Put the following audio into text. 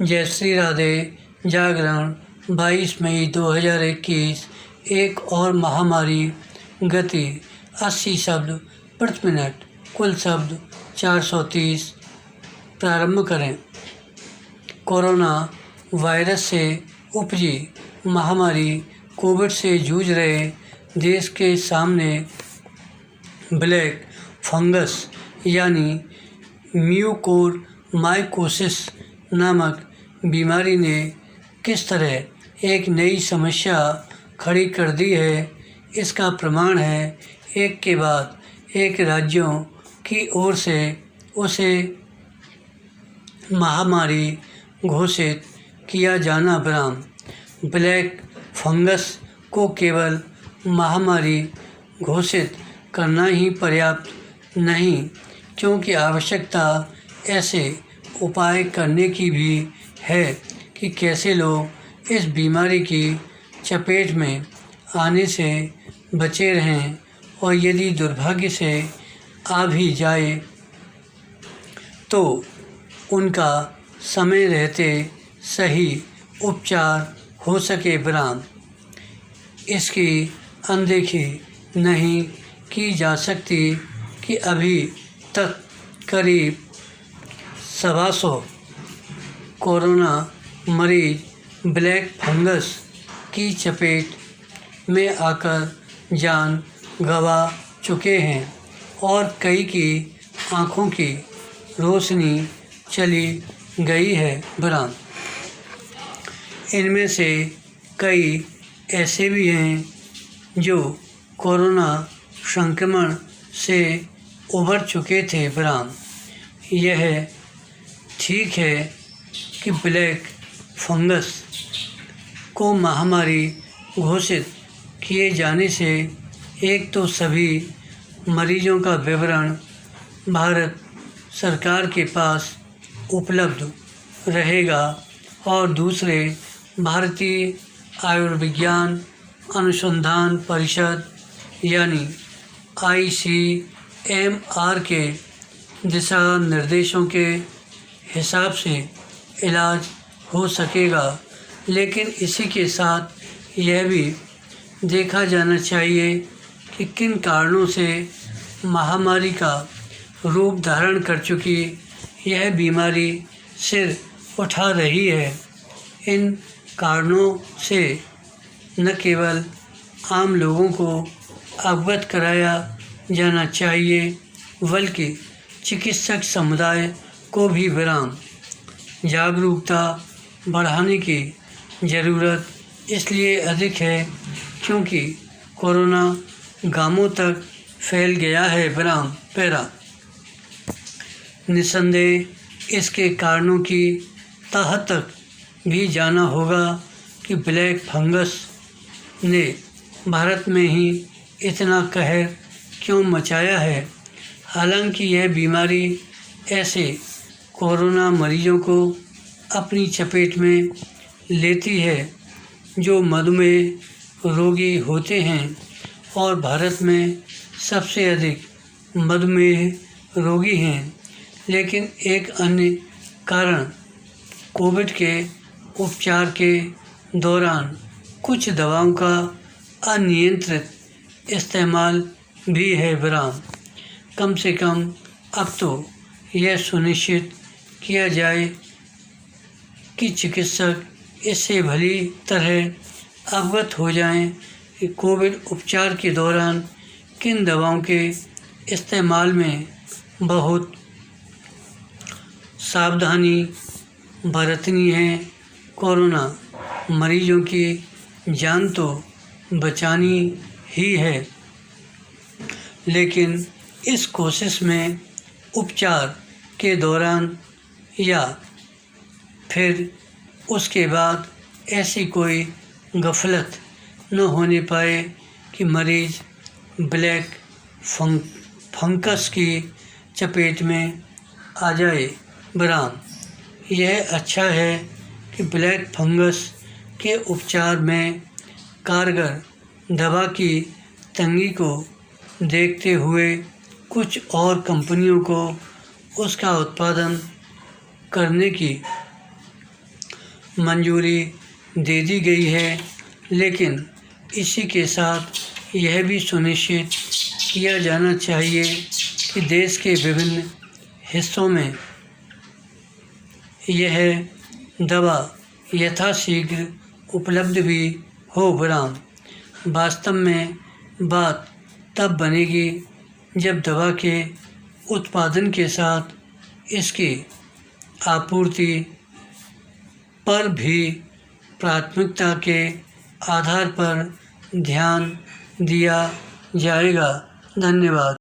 जय श्री राधे। जागरण 22 मई 2021। एक और महामारी। गति 80 शब्द प्रति मिनट। कुल शब्द 430। प्रारंभ करें। कोरोना वायरस से उपजी महामारी कोविड से जूझ रहे देश के सामने ब्लैक फंगस यानी म्यूकोरमाइकोसिस नामक बीमारी ने किस तरह एक नई समस्या खड़ी कर दी है, इसका प्रमाण है एक के बाद एक राज्यों की ओर से उसे महामारी घोषित किया जाना विराम। ब्लैक फंगस को केवल महामारी घोषित करना ही पर्याप्त नहीं, क्योंकि आवश्यकता ऐसे उपाय करने की भी है कि कैसे लोग इस बीमारी की चपेट में आने से बचे रहें, और यदि दुर्भाग्य से आ भी जाए तो उनका समय रहते सही उपचार हो सके विराम। इसकी अनदेखी नहीं की जा सकती कि अभी तक करीब 125 कोरोना मरीज ब्लैक फंगस की चपेट में आकर जान गंवा चुके हैं और कई की आँखों की रोशनी चली गई है विराम। इनमें से कई ऐसे भी हैं जो कोरोना संक्रमण से उबर चुके थे विराम। यह ठीक है कि ब्लैक फंगस को महामारी घोषित किए जाने से एक तो सभी मरीजों का विवरण भारत सरकार के पास उपलब्ध रहेगा और दूसरे भारतीय आयुर्विज्ञान अनुसंधान परिषद यानी ICMR के दिशा निर्देशों के हिसाब से इलाज हो सकेगा। लेकिन इसी के साथ यह भी देखा जाना चाहिए कि किन कारणों से महामारी का रूप धारण कर चुकी यह बीमारी सिर उठा रही है। इन कारणों से न केवल आम लोगों को अवगत कराया जाना चाहिए, बल्कि चिकित्सक समुदाय को भी विराम। जागरूकता बढ़ाने की ज़रूरत इसलिए अधिक है क्योंकि कोरोना गांवों तक फैल गया है विराम पैरा। निस्संदेह इसके कारणों की तह तक भी जाना होगा कि ब्लैक फंगस ने भारत में ही इतना कहर क्यों मचाया है। हालांकि यह बीमारी ऐसे कोरोना मरीजों को अपनी चपेट में लेती है जो मधुमेह रोगी होते हैं, और भारत में सबसे अधिक मधुमेह रोगी हैं। लेकिन एक अन्य कारण कोविड के उपचार के दौरान कुछ दवाओं का अनियंत्रित इस्तेमाल भी है विराम। कम से कम अब तो यह सुनिश्चित किया जाए कि चिकित्सक इससे भली तरह अवगत हो जाएं कि कोविड उपचार के दौरान किन दवाओं के इस्तेमाल में बहुत सावधानी बरतनी है। कोरोना मरीजों की जान तो बचानी ही है, लेकिन इस कोशिश में उपचार के दौरान या फिर उसके बाद ऐसी कोई गफलत न होने पाए कि मरीज ब्लैक फंगस की चपेट में आ जाए विराम। यह अच्छा है कि ब्लैक फंगस के उपचार में कारगर दवा की तंगी को देखते हुए कुछ और कंपनियों को उसका उत्पादन करने की मंजूरी दे दी गई है, लेकिन इसी के साथ यह भी सुनिश्चित किया जाना चाहिए कि देश के विभिन्न हिस्सों में यह दवा यथाशीघ्र उपलब्ध भी हो। विराम। वास्तव में बात तब बनेगी जब दवा के उत्पादन के साथ इसकी आपूर्ति पर भी प्राथमिकता के आधार पर ध्यान दिया जाएगा। धन्यवाद।